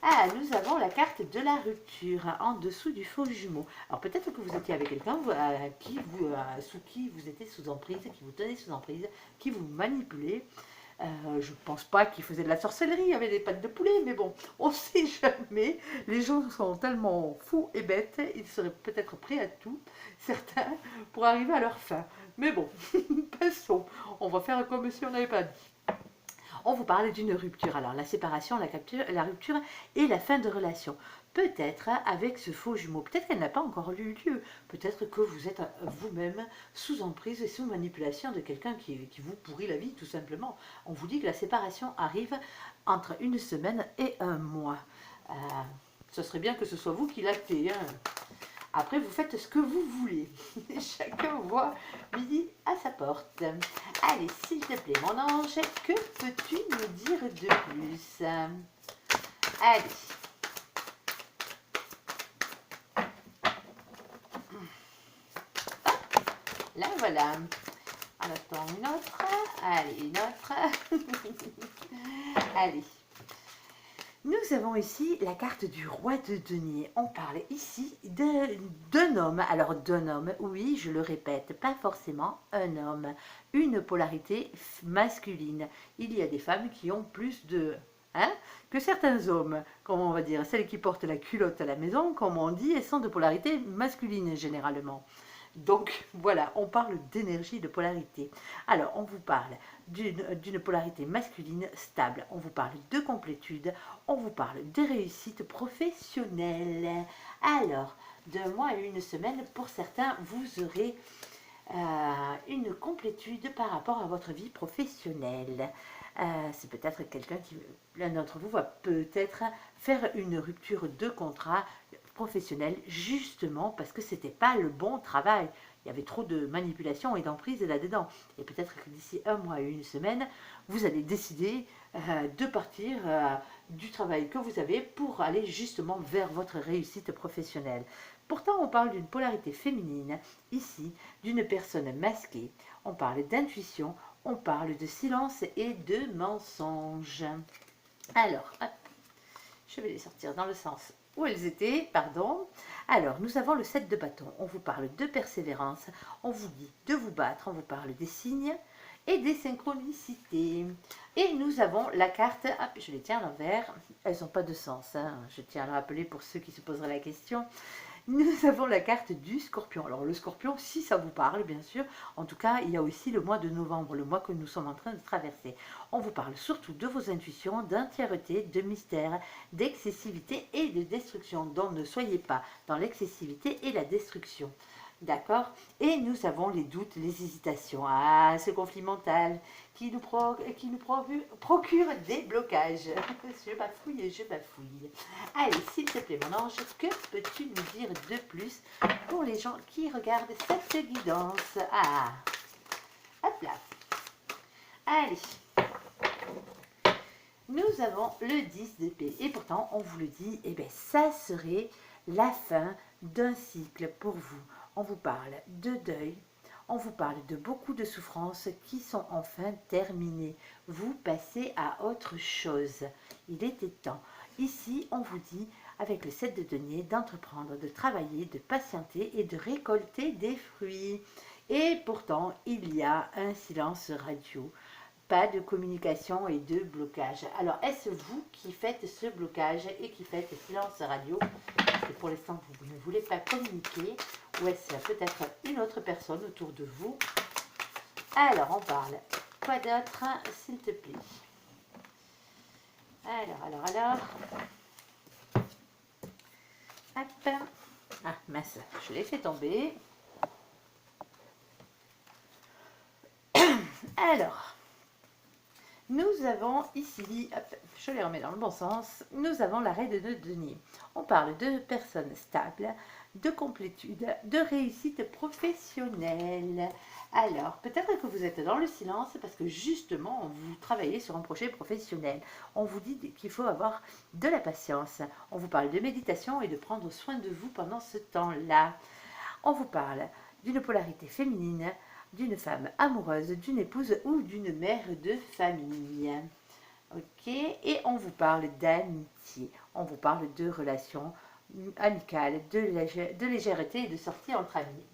Ah, nous avons la carte de la rupture en dessous du faux jumeau. Alors peut-être que vous étiez avec quelqu'un sous qui vous étiez sous emprise, qui vous tenait sous emprise, qui vous manipulait. Je ne pense pas qu'il faisait de la sorcellerie, il y avait des pattes de poulet, mais bon, on ne sait jamais. Les gens sont tellement fous et bêtes, ils seraient peut-être prêts à tout, certains, pour arriver à leur fin. Mais bon, passons, on va faire comme si on n'avait pas dit. On vous parle d'une rupture. Alors la séparation, la rupture et la fin de relation. Peut-être avec ce faux jumeau, peut-être qu'elle n'a pas encore eu lieu, peut-être que vous êtes vous-même sous emprise et sous manipulation de quelqu'un qui vous pourrit la vie tout simplement. On vous dit que la séparation arrive entre une semaine et un mois. Ce serait bien que ce soit vous qui l'actez. Hein. Après, vous faites ce que vous voulez. Chacun voit midi à sa porte. Allez, s'il te plaît, mon ange, que peux-tu me dire de plus? Allez. Là, voilà. On attend une autre. Allez, une autre. Allez. Nous avons ici la carte du roi de denier. On parle ici d'un homme. Alors d'un homme, oui, je le répète, pas forcément un homme. Une polarité masculine. Il y a des femmes qui ont plus de... Hein, que certains hommes, comme on va dire, celles qui portent la culotte à la maison, comme on dit, elles sont de polarité masculine généralement. Donc voilà, on parle d'énergie, de polarité. Alors, on vous parle d'une polarité masculine stable, on vous parle de complétude, on vous parle de réussite professionnelle. Alors, d'un mois à une semaine, pour certains, vous aurez une complétude par rapport à votre vie professionnelle. C'est peut-être quelqu'un qui, l'un d'entre vous va peut-être faire une rupture de contrat professionnel justement parce que c'était pas le bon travail. Il y avait trop de manipulation et d'emprise là-dedans. Et peut-être que d'ici un mois et une semaine, vous allez décider de partir du travail que vous avez pour aller justement vers votre réussite professionnelle. Pourtant, on parle d'une polarité féminine, ici, d'une personne masquée. On parle d'intuition, on parle de silence et de mensonge. Alors, hop, je vais les sortir dans le sens où elles étaient, pardon. Alors, nous avons le 7 de bâton. On vous parle de persévérance, on vous dit de vous battre, on vous parle des signes et des synchronicités. Et nous avons la carte, hop, je les tiens à l'envers, elles n'ont pas de sens, hein, je tiens à le rappeler pour ceux qui se poseraient la question. Nous avons la carte du Scorpion. Alors le Scorpion, si ça vous parle, bien sûr, en tout cas, il y a aussi le mois de novembre, le mois que nous sommes en train de traverser. On vous parle surtout de vos intuitions, d'entièreté, de mystère, d'excessivité et de destruction. Donc ne soyez pas dans l'excessivité et la destruction. D'accord. Et nous avons les doutes, les hésitations. Ah, ce conflit mental qui nous procure des blocages. Je bafouille, je bafouille. Allez, s'il te plaît, mon ange, que peux-tu nous dire de plus pour les gens qui regardent cette guidance? Ah, hop là. Allez. Nous avons le 10 d'épée. Et pourtant, on vous le dit, eh bien, ça serait la fin d'un cycle pour vous. On vous parle de deuil, on vous parle de beaucoup de souffrances qui sont enfin terminées. Vous passez à autre chose. Il était temps. Ici, on vous dit, avec le 7 de denier, d'entreprendre, de travailler, de patienter et de récolter des fruits. Et pourtant, il y a un silence radio. Pas de communication et de blocage. Alors, est-ce vous qui faites ce blocage et qui faites silence radio? Parce que pour l'instant, vous ne voulez pas communiquer. Ou est-ce peut-être une autre personne autour de vous? Alors, on parle. Quoi d'autre, s'il te plaît? Alors. Hop. Ah, mince, je l'ai fait tomber. Alors, nous avons ici, hop, je les remets dans le bon sens, nous avons l'arrêt de denier. On parle de personnes stables, de complétude, de réussite professionnelle. Alors, peut-être que vous êtes dans le silence parce que justement, vous travaillez sur un projet professionnel. On vous dit qu'il faut avoir de la patience. On vous parle de méditation et de prendre soin de vous pendant ce temps-là. On vous parle d'une polarité féminine, d'une femme amoureuse, d'une épouse ou d'une mère de famille. Ok, et on vous parle d'amitié, on vous parle de relations amicales, de légèreté et de sortie entre amis.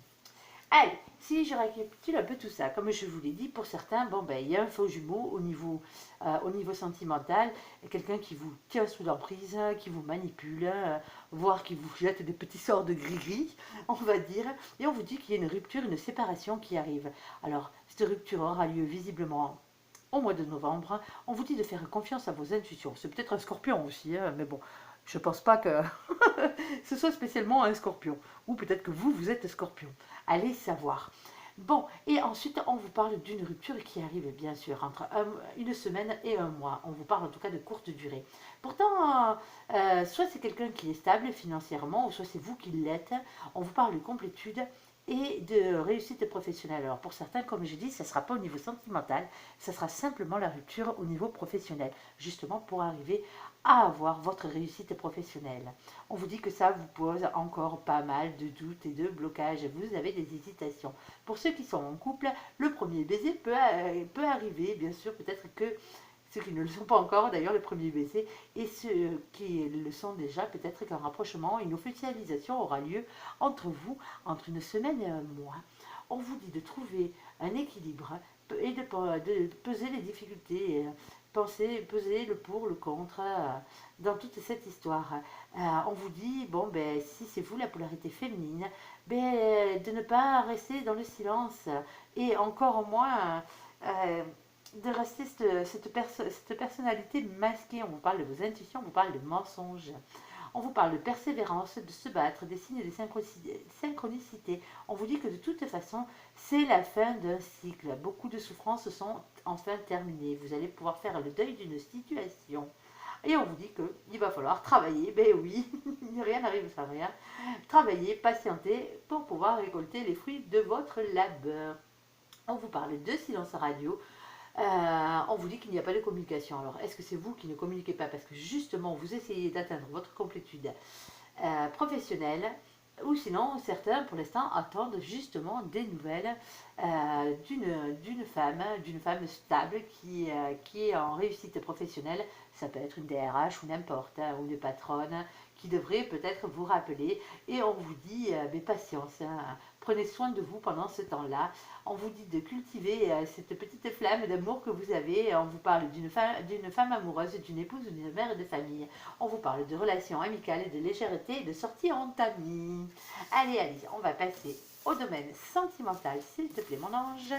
Allez, si je récapitule un peu tout ça, comme je vous l'ai dit, pour certains, bon ben il y a un faux jumeau au niveau sentimental, quelqu'un qui vous tient sous l'emprise, qui vous manipule, voire qui vous jette des petits sorts de gris-gris, on va dire, et on vous dit qu'il y a une rupture, une séparation qui arrive. Alors, cette rupture aura lieu visiblement au mois de novembre. On vous dit de faire confiance à vos intuitions. C'est peut-être un scorpion aussi, hein, mais bon, je ne pense pas que ce soit spécialement un scorpion. Ou peut-être que vous êtes scorpion. Allez savoir. Bon, et ensuite, on vous parle d'une rupture qui arrive, bien sûr, entre une semaine et un mois. On vous parle en tout cas de courte durée. Pourtant, soit c'est quelqu'un qui est stable financièrement, ou soit c'est vous qui l'êtes. On vous parle de complétude et de réussite professionnelle. Alors pour certains, comme je dis, ça ne sera pas au niveau sentimental, ça sera simplement la rupture au niveau professionnel, justement pour arriver à avoir votre réussite professionnelle. On vous dit que ça vous pose encore pas mal de doutes et de blocages, vous avez des hésitations. Pour ceux qui sont en couple, le premier baiser peut arriver, bien sûr, peut-être que ceux qui ne le sont pas encore, d'ailleurs, le premier baiser, et ceux qui le sont déjà, peut-être qu'un rapprochement, une officialisation aura lieu entre vous, entre une semaine et un mois. On vous dit de trouver un équilibre et de peser les difficultés, peser le pour, le contre dans toute cette histoire. On vous dit, bon, ben, si c'est vous la polarité féminine, ben, de ne pas rester dans le silence, et encore moins de rester cette personnalité masquée. On vous parle de vos intuitions, on vous parle de mensonges. On vous parle de persévérance, de se battre, des signes de synchronicité. On vous dit que de toute façon, c'est la fin d'un cycle. Beaucoup de souffrances sont enfin terminées. Vous allez pouvoir faire le deuil d'une situation. Et on vous dit qu'il va falloir travailler. Ben oui, rien n'arrive sans rien. Travailler, patienter pour pouvoir récolter les fruits de votre labeur. On vous parle de silence radio. On vous dit qu'il n'y a pas de communication. Alors, est-ce que c'est vous qui ne communiquez pas parce que justement vous essayez d'atteindre votre complétude professionnelle, ou sinon certains pour l'instant attendent justement des nouvelles d'une femme stable qui est en réussite professionnelle. Ça peut être une DRH ou n'importe, ou une patronne qui devrait peut-être vous rappeler, et on vous dit mais patience, prenez soin de vous pendant ce temps-là. On vous dit de cultiver cette petite flamme d'amour que vous avez. On vous parle d'une femme amoureuse, d'une épouse ou d'une mère de famille. On vous parle de relations amicales, de légèreté et de sorties en amis. Allez, allez, on va passer au domaine sentimental, s'il te plaît, mon ange.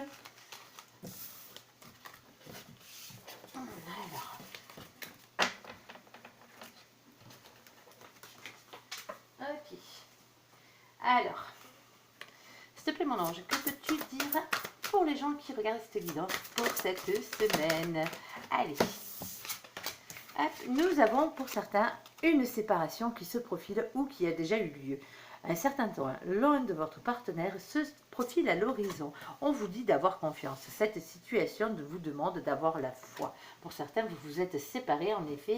Alors. Ok. Alors. S'il te plaît, mon ange, que peux-tu dire pour les gens qui regardent cette guidance pour cette semaine? Allez. Hop, nous avons pour certains une séparation qui se profile ou qui a déjà eu lieu. Un certain temps, l'un de votre partenaire se profile à l'horizon. On vous dit d'avoir confiance. Cette situation vous demande d'avoir la foi. Pour certains, vous vous êtes séparés en effet.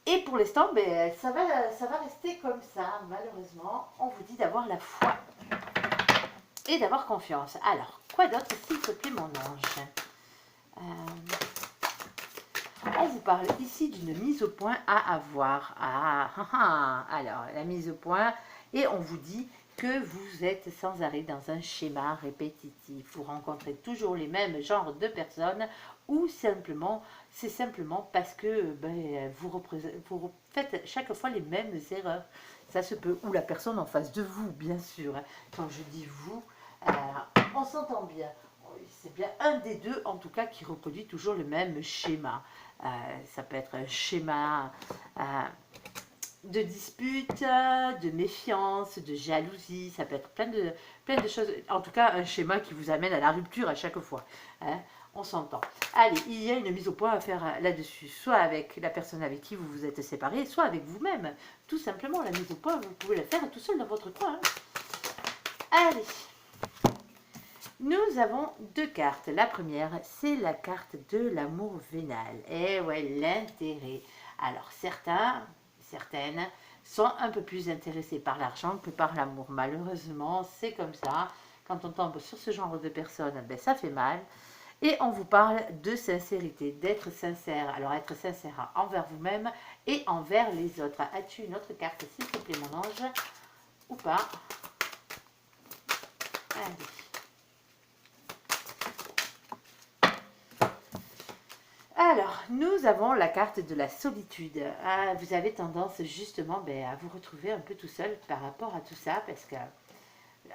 Et pour l'instant, ben, ça va rester comme ça. Malheureusement, on vous dit d'avoir la foi et d'avoir confiance. Alors, quoi d'autre, s'il te plaît, mon ange? On vous parle ici d'une mise au point à avoir. Alors, la mise au point, et on vous dit que vous êtes sans arrêt dans un schéma répétitif. Vous rencontrez toujours les mêmes genres de personnes ou simplement, c'est simplement parce que vous faites chaque fois les mêmes erreurs. Ça se peut, ou la personne en face de vous, bien sûr. Quand je dis vous, on s'entend bien. C'est bien un des deux, en tout cas, qui reproduit toujours le même schéma. Ça peut être un schéma de dispute, de méfiance, de jalousie. Ça peut être plein de choses. En tout cas, un schéma qui vous amène à la rupture à chaque fois. Hein, on s'entend. Allez, il y a une mise au point à faire là-dessus. Soit avec la personne avec qui vous vous êtes séparé, soit avec vous-même. Tout simplement, la mise au point, vous pouvez la faire tout seul dans votre coin. Hein. Allez. Nous avons deux cartes. La première, c'est la carte de l'amour vénal. Et ouais, l'intérêt. Alors, certaines sont un peu plus intéressées par l'argent que par l'amour. Malheureusement, c'est comme ça. Quand on tombe sur ce genre de personnes, ben, ça fait mal. Et on vous parle de sincérité, d'être sincère. Alors, être sincère envers vous-même et envers les autres. As-tu une autre carte, s'il te plaît, mon ange? Ou pas? Allez. Alors, nous avons la carte de la solitude. Vous avez tendance justement à vous retrouver un peu tout seul par rapport à tout ça, parce que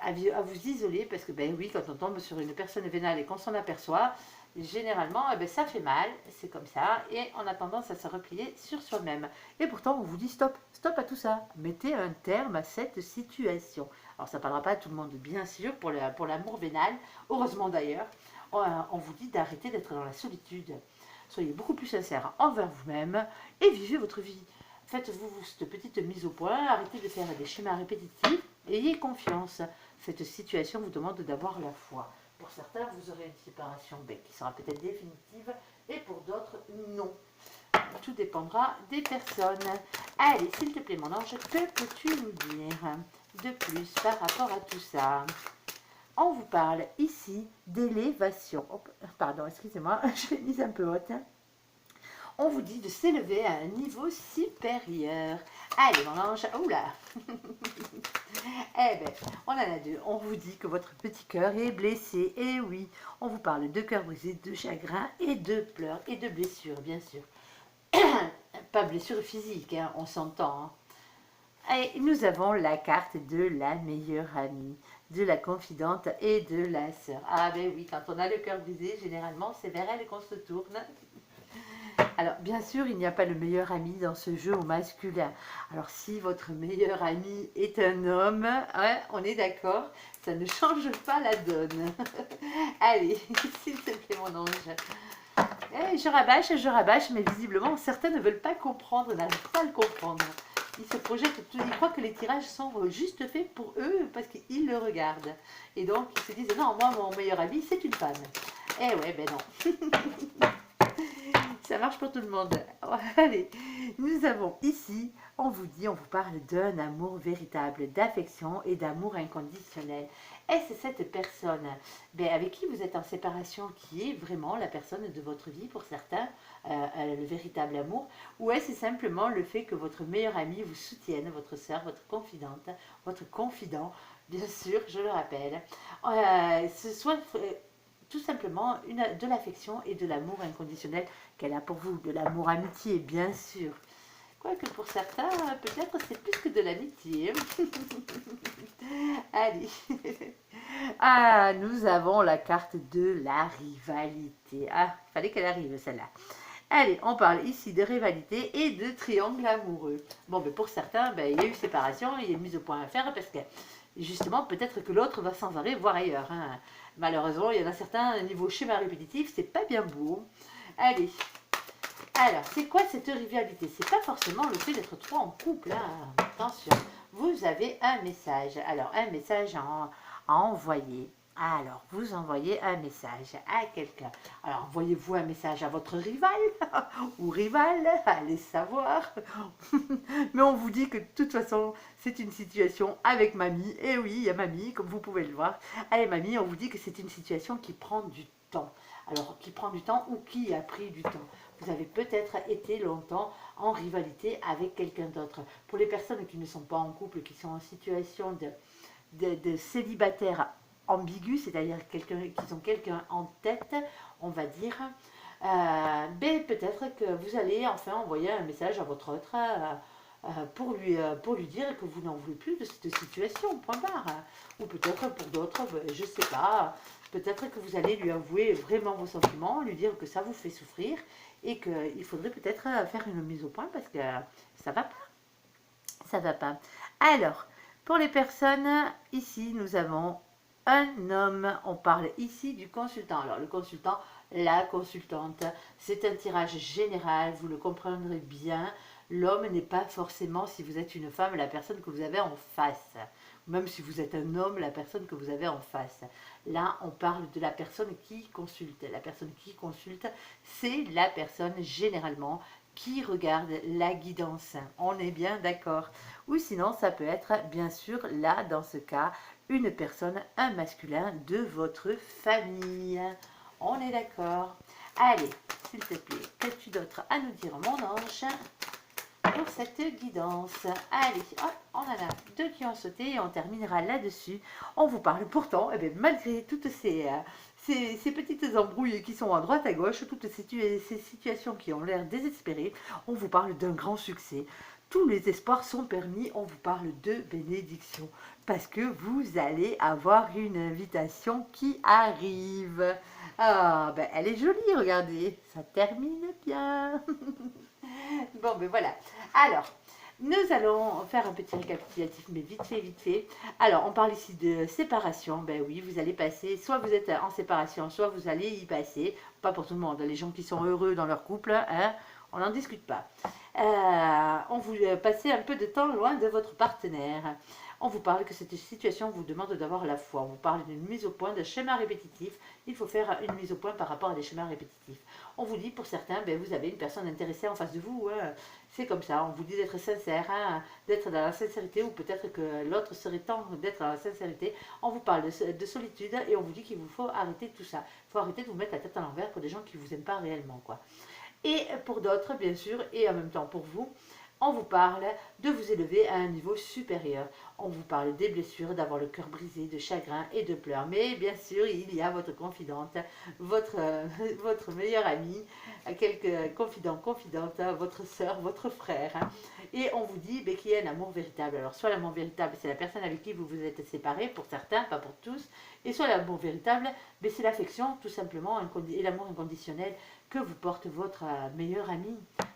à vous isoler, parce que oui, quand on tombe sur une personne vénale et qu'on s'en aperçoit, généralement, ça fait mal, c'est comme ça, et on a tendance à se replier sur soi-même. Et pourtant, on vous dit stop, stop à tout ça. Mettez un terme à cette situation. Alors, ça ne parlera pas à tout le monde, bien sûr, pour l'amour vénal, heureusement d'ailleurs. On vous dit d'arrêter d'être dans la solitude. Soyez beaucoup plus sincère envers vous-même et vivez votre vie. Faites-vous cette petite mise au point, arrêtez de faire des schémas répétitifs, ayez confiance. Cette situation vous demande d'avoir la foi. Pour certains, vous aurez une séparation qui sera peut-être définitive et pour d'autres, non. Tout dépendra des personnes. Allez, s'il te plaît, mon ange, que peux-tu nous dire de plus par rapport à tout ça? On vous parle ici d'élévation. Pardon, excusez-moi, je l'ai mise un peu haute. On vous dit de s'élever à un niveau supérieur. Allez, mon ange, oula. Eh bien, on en a deux. On vous dit que votre petit cœur est blessé. Et oui, on vous parle de cœur brisé, de chagrin et de pleurs et de blessures, bien sûr. Pas blessure physique, hein, on s'entend. Hein. Et nous avons la carte de la meilleure amie, de la confidente et de la sœur. Ah ben oui, quand on a le cœur brisé, généralement, c'est vers elle qu'on se tourne. Alors, bien sûr, il n'y a pas le meilleur ami dans ce jeu au masculin. Alors, si votre meilleur ami est un homme, ouais, on est d'accord, ça ne change pas la donne. Allez, s'il te plaît, mon ange. Je rabâche, mais visiblement, certains ne veulent pas comprendre, n'arrivent pas à le comprendre. Ils se projettent, ils croient que les tirages sont juste faits pour eux parce qu'ils le regardent. Et donc, ils se disent, non, moi, mon meilleur ami, c'est une femme. Eh ouais, ben non. Ça marche pour tout le monde. Allez, nous avons ici, on vous dit, on vous parle d'un amour véritable, d'affection et d'amour inconditionnel. Est-ce cette personne avec qui vous êtes en séparation qui est vraiment la personne de votre vie pour certains, le véritable amour, ou est-ce simplement le fait que votre meilleur ami vous soutienne, votre soeur, votre confidente, votre confident, bien sûr, je le rappelle, ce soit tout simplement de l'affection et de l'amour inconditionnel qu'elle a pour vous, de l'amour amitié, bien sûr. Quoique pour certains, peut-être c'est plus que de l'amitié. Allez. Ah, nous avons la carte de la rivalité. Ah, il fallait qu'elle arrive celle-là. Allez, on parle ici de rivalité et de triangle amoureux. Bon, mais pour certains, il y a eu séparation, il y a une mise au point à faire parce que justement, peut-être que l'autre va sans arrêt voir ailleurs. Hein. Malheureusement, il y en a certains, niveau schéma répétitif, c'est pas bien beau. Allez. Alors, c'est quoi cette rivalité? C'est pas forcément le fait d'être trop en couple. Hein. Attention. Vous avez un message. Alors, un message à envoyer. Alors, vous envoyez un message à quelqu'un. Alors, envoyez-vous un message à votre rival ou rival, allez savoir. Mais on vous dit que de toute façon, c'est une situation avec mamie. Et oui, il y a mamie, comme vous pouvez le voir. Allez, mamie, on vous dit que c'est une situation qui prend du temps. Alors, qui prend du temps ou qui a pris du temps. Vous avez peut-être été longtemps en rivalité avec quelqu'un d'autre. Pour les personnes qui ne sont pas en couple, qui sont en situation de célibataire ambigu, c'est-à-dire qu'ils ont quelqu'un en tête, on va dire, peut-être que vous allez enfin envoyer un message à votre autre pour lui dire que vous n'en voulez plus de cette situation, point barre. Ou peut-être pour d'autres, je ne sais pas, peut-être que vous allez lui avouer vraiment vos sentiments, lui dire que ça vous fait souffrir et qu'il faudrait peut-être faire une mise au point parce que ça va pas. Ça va pas. Alors, pour les personnes, ici, nous avons un homme. On parle ici du consultant. Alors, le consultant, la consultante, c'est un tirage général, vous le comprendrez bien. L'homme n'est pas forcément, si vous êtes une femme, la personne que vous avez en face. Même si vous êtes un homme, la personne que vous avez en face. Là, on parle de la personne qui consulte. La personne qui consulte, c'est la personne généralement qui regarde la guidance. On est bien d'accord. Ou sinon, ça peut être, bien sûr, là, dans ce cas, une personne, un masculin de votre famille. On est d'accord. Allez, s'il te plaît, qu'as-tu d'autre à nous dire, mon ange, pour cette guidance? Allez, hop, on en a deux qui ont sauté et on terminera là-dessus. On vous parle pourtant, malgré toutes ces petites embrouilles qui sont à droite à gauche, toutes ces situations qui ont l'air désespérées, on vous parle d'un grand succès. Tous les espoirs sont permis, on vous parle de bénédiction. Parce que vous allez avoir une invitation qui arrive. Ah, elle est jolie, regardez. Ça termine bien. Bon, voilà. Alors, nous allons faire un petit récapitulatif, mais vite fait, vite fait. Alors, on parle ici de séparation. Oui, vous allez passer, soit vous êtes en séparation, soit vous allez y passer. Pas pour tout le monde. Les gens qui sont heureux dans leur couple, hein, on n'en discute pas. On vous passez un peu de temps loin de votre partenaire. On vous parle que cette situation vous demande d'avoir la foi. On vous parle d'une mise au point de schéma répétitif. Il faut faire une mise au point par rapport à des schémas répétitifs. On vous dit pour certains, vous avez une personne intéressée en face de vous. Hein. C'est comme ça. On vous dit d'être sincère, hein, d'être dans la sincérité, ou peut-être que l'autre serait temps d'être dans la sincérité. On vous parle de solitude et on vous dit qu'il vous faut arrêter tout ça. Il faut arrêter de vous mettre la tête à l'envers pour des gens qui ne vous aiment pas réellement, quoi. Et pour d'autres, bien sûr, et en même temps pour vous, on vous parle de vous élever à un niveau supérieur. On vous parle des blessures, d'avoir le cœur brisé, de chagrin et de pleurs. Mais bien sûr, il y a votre confidente, votre meilleure amie, quelques confidents, confidentes, votre soeur, votre frère. Et on vous dit qu'il y a un amour véritable. Alors, soit l'amour véritable, c'est la personne avec qui vous vous êtes séparés, pour certains, pas pour tous. Et soit l'amour véritable, c'est l'affection, tout simplement, et l'amour inconditionnel que vous porte votre meilleur ami,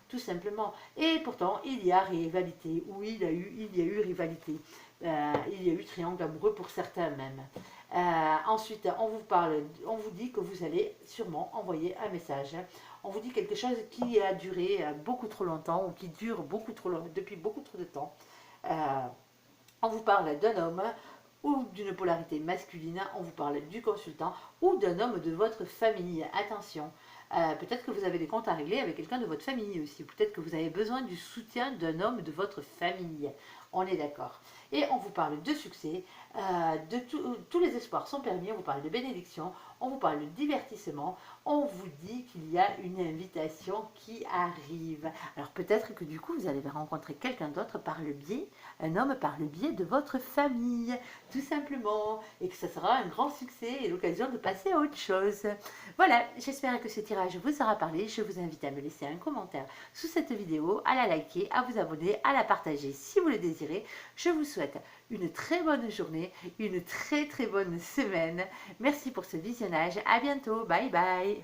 tout simplement. Et pourtant, il y a rivalité, ou il y a eu rivalité. Il y a eu triangle amoureux pour certains même. Ensuite, on vous dit que vous allez sûrement envoyer un message. On vous dit quelque chose qui a duré beaucoup trop longtemps, ou qui dure depuis beaucoup trop de temps. On vous parle d'un homme ou d'une polarité masculine, on vous parle du consultant ou d'un homme de votre famille. Attention, peut-être que vous avez des comptes à régler avec quelqu'un de votre famille aussi, peut-être que vous avez besoin du soutien d'un homme de votre famille. On est d'accord. Et on vous parle de succès, tous les espoirs sont permis, on vous parle de bénédiction, on vous parle de divertissement, on vous dit qu'il y a une invitation qui arrive. Alors peut-être que du coup vous allez rencontrer quelqu'un d'autre par le biais, un homme par le biais de votre famille, tout simplement, et que ça sera un grand succès et l'occasion de passer à autre chose. Voilà, j'espère que ce tirage vous aura parlé. Je vous invite à me laisser un commentaire sous cette vidéo, à la liker, à vous abonner, à la partager si vous le désirez. Je vous souhaite une très bonne journée, une très bonne semaine. Merci pour ce visionnage. À bientôt. Bye bye.